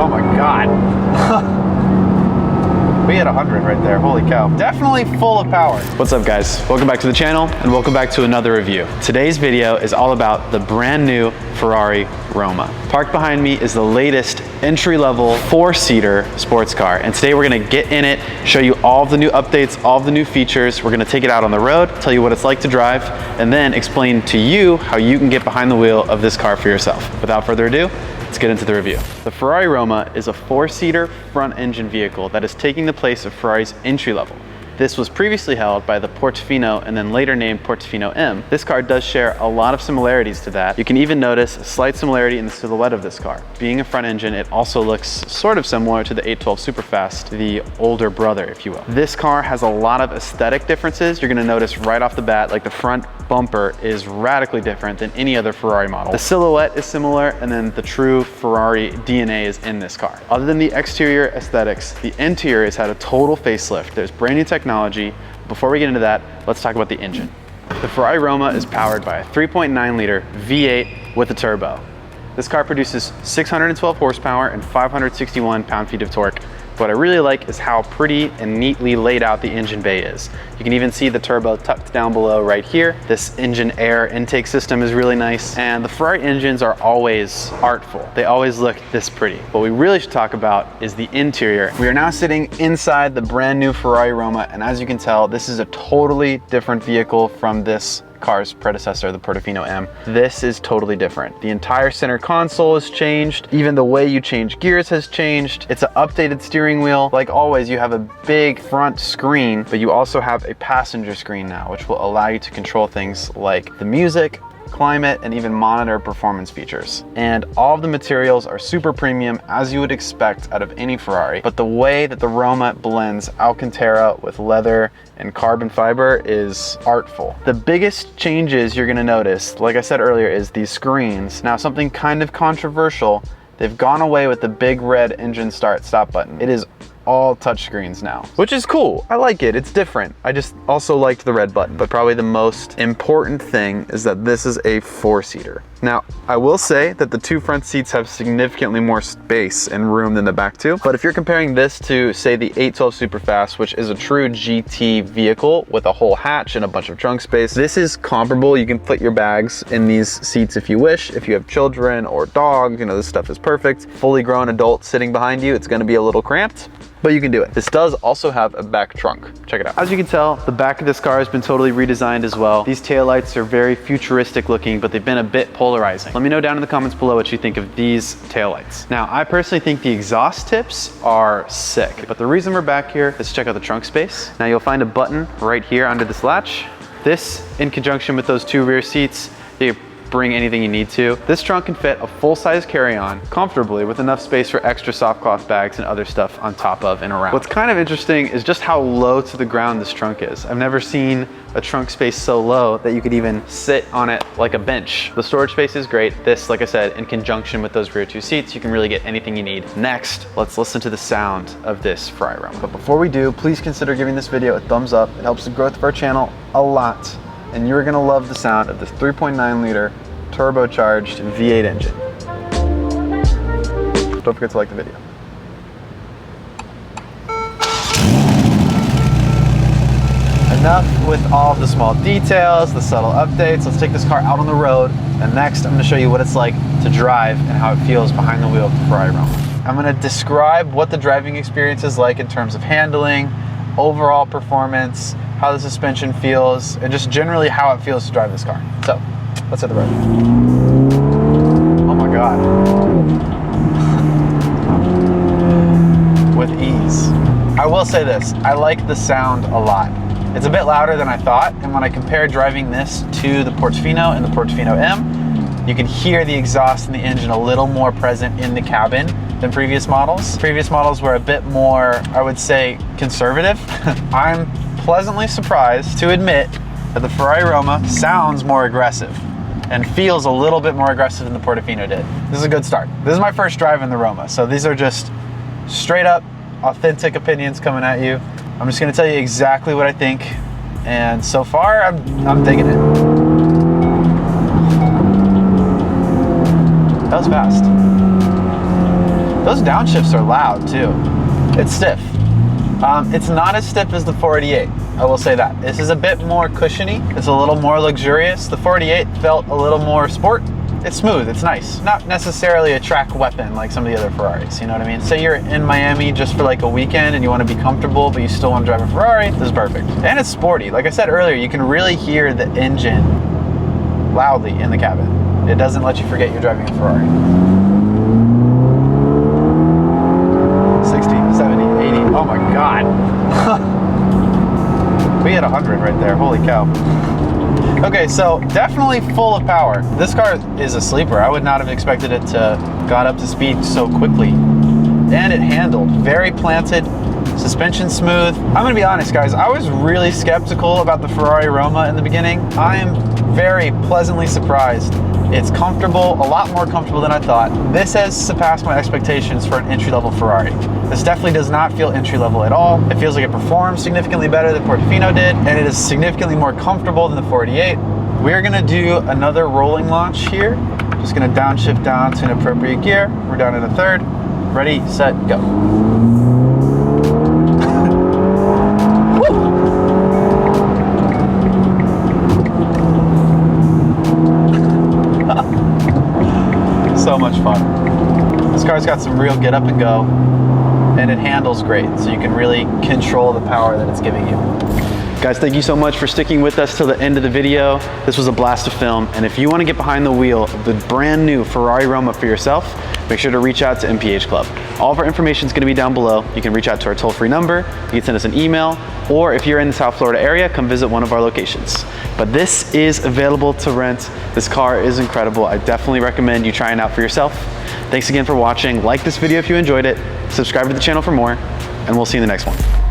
Oh my God. We hit 100 right there, holy cow. Definitely full of power. What's up guys? Welcome back to the channel and welcome back to another review. Today's video is all about the brand new Ferrari Roma. Parked behind me is the latest entry-level four-seater sports car. And today we're gonna get in it, show you all of the new updates, all of the new features. We're gonna take it out on the road, tell you what it's like to drive, and then explain to you how you can get behind the wheel of this car for yourself. Without further ado, let's get into the review. The Ferrari Roma is a four-seater front-engine vehicle that is taking the place of Ferrari's entry-level. This was previously held by the Portofino and then later named Portofino M. This car does share a lot of similarities to that. You can even notice a slight similarity in the silhouette of this car. Being a front engine, it also looks sort of similar to the 812 Superfast, the older brother, if you will. This car has a lot of aesthetic differences. You're gonna notice right off the bat, like the front bumper is radically different than any other Ferrari model. The silhouette is similar, and then the true Ferrari DNA is in this car. Other than the exterior aesthetics, the interior has had a total facelift. There's brand new technology. Before we get into that, let's talk about the engine. The Ferrari Roma is powered by a 3.9 liter V8 with a turbo. This car produces 612 horsepower and 561 pound-feet of torque. What I really like is how pretty and neatly laid out the engine bay is. You can even see the turbo tucked down below right here. This engine air intake system is really nice. And the Ferrari engines are always artful. They always look this pretty. What we really should talk about is the interior. We are now sitting inside the brand new Ferrari Roma, and as you can tell, this is a totally different vehicle from this car's predecessor, the Portofino M. This is totally different. The entire center console has changed. Even the way you change gears has changed. It's an updated steering wheel. Like always, you have a big front screen, but you also have a passenger screen now, which will allow you to control things like the music, climate, and even monitor performance features. And all of the materials are super premium, as you would expect out of any Ferrari, but the way that the Roma blends Alcantara with leather and carbon fiber is artful. The biggest changes you're gonna notice, like I said earlier, is these screens. Now, something kind of controversial, they've gone away with the big red engine start-stop button. It is all touchscreens now, which is cool. I like it, it's different. I just also liked the red button, but probably the most important thing is that this is a four-seater. Now, I will say that the two front seats have significantly more space and room than the back two, but if you're comparing this to, say, the 812 Superfast, which is a true GT vehicle with a whole hatch and a bunch of trunk space, this is comparable. You can put your bags in these seats if you wish. If you have children or dogs, you know, this stuff is perfect. Fully grown adult sitting behind you, it's gonna be a little cramped, but you can do it. This does also have a back trunk. Check it out. As you can tell, the back of this car has been totally redesigned as well. These taillights are very futuristic looking, but they've been a bit polarizing. Let me know down in the comments below what you think of these taillights. Now, I personally think the exhaust tips are sick, but the reason we're back here is to check out the trunk space. Now, you'll find a button right here under this latch. This, in conjunction with those two rear seats, you bring anything you need to. This trunk can fit a full-size carry-on comfortably with enough space for extra soft cloth bags and other stuff on top of and around. What's kind of interesting is just how low to the ground this trunk is. I've never seen a trunk space so low that you could even sit on it like a bench. The storage space is great. This, like I said, in conjunction with those rear two seats, you can really get anything you need. Next, let's listen to the sound of this Ferrari Roma. But before we do, please consider giving this video a thumbs up. It helps the growth of our channel a lot. And you're gonna love the sound of this 3.9 liter turbocharged V8 engine. Don't forget to like the video. Enough with all the small details, the subtle updates. Let's take this car out on the road, and next I'm gonna show you what it's like to drive and how it feels behind the wheel of the Ferrari Roma. I'm gonna describe what the driving experience is like in terms of handling, overall performance, how the suspension feels, and just generally how it feels to drive this car. So, let's hit the road. Oh my God. With ease. I will say this, I like the sound a lot. It's a bit louder than I thought, and when I compare driving this to the Portofino and the Portofino M, you can hear the exhaust and the engine a little more present in the cabin than previous models. Previous models were a bit more, I would say, conservative. I'm pleasantly surprised to admit that the Ferrari Roma sounds more aggressive and feels a little bit more aggressive than the Portofino did. This is a good start. This is my first drive in the Roma, so these are just straight up authentic opinions coming at you. I'm just gonna tell you exactly what I think, and so far I'm digging it. That was fast. Those downshifts are loud too. It's stiff. It's not as stiff as the 488, I will say that. This is a bit more cushiony. It's a little more luxurious. The 488 felt a little more sport. It's smooth, it's nice. Not necessarily a track weapon like some of the other Ferraris, you know what I mean? Say you're in Miami just for like a weekend and you want to be comfortable, but you still want to drive a Ferrari, this is perfect. And it's sporty. Like I said earlier, you can really hear the engine loudly in the cabin. It doesn't let you forget you're driving a Ferrari. 60, 70, 80, oh my God. We hit 100 right there, holy cow. Okay, so definitely full of power. This car is a sleeper. I would not have expected it to got up to speed so quickly. And it handled, very planted, suspension smooth. I'm gonna be honest guys, I was really skeptical about the Ferrari Roma in the beginning. I am very pleasantly surprised. It's comfortable, a lot more comfortable than I thought. This has surpassed my expectations for an entry-level Ferrari. This definitely does not feel entry-level at all. It feels like it performs significantly better than Portofino did, and it is significantly more comfortable than the 488. We're gonna do another rolling launch here. Just gonna downshift down to an appropriate gear. We're down in a third. Ready, set, go. So much fun. This car's got some real get up and go, and it handles great, so you can really control the power that it's giving you. Guys, thank you so much for sticking with us till the end of the video. This was a blast to film, and if you want to get behind the wheel of the brand new Ferrari Roma for yourself, make sure to reach out to MPH Club. All of our information is going to be down below. You can reach out to our toll-free number, you can send us an email, or if you're in the South Florida area, come visit one of our locations. But this is available to rent. This car is incredible. I definitely recommend you trying it out for yourself. Thanks again for watching. Like this video if you enjoyed it, subscribe to the channel for more, and we'll see you in the next one.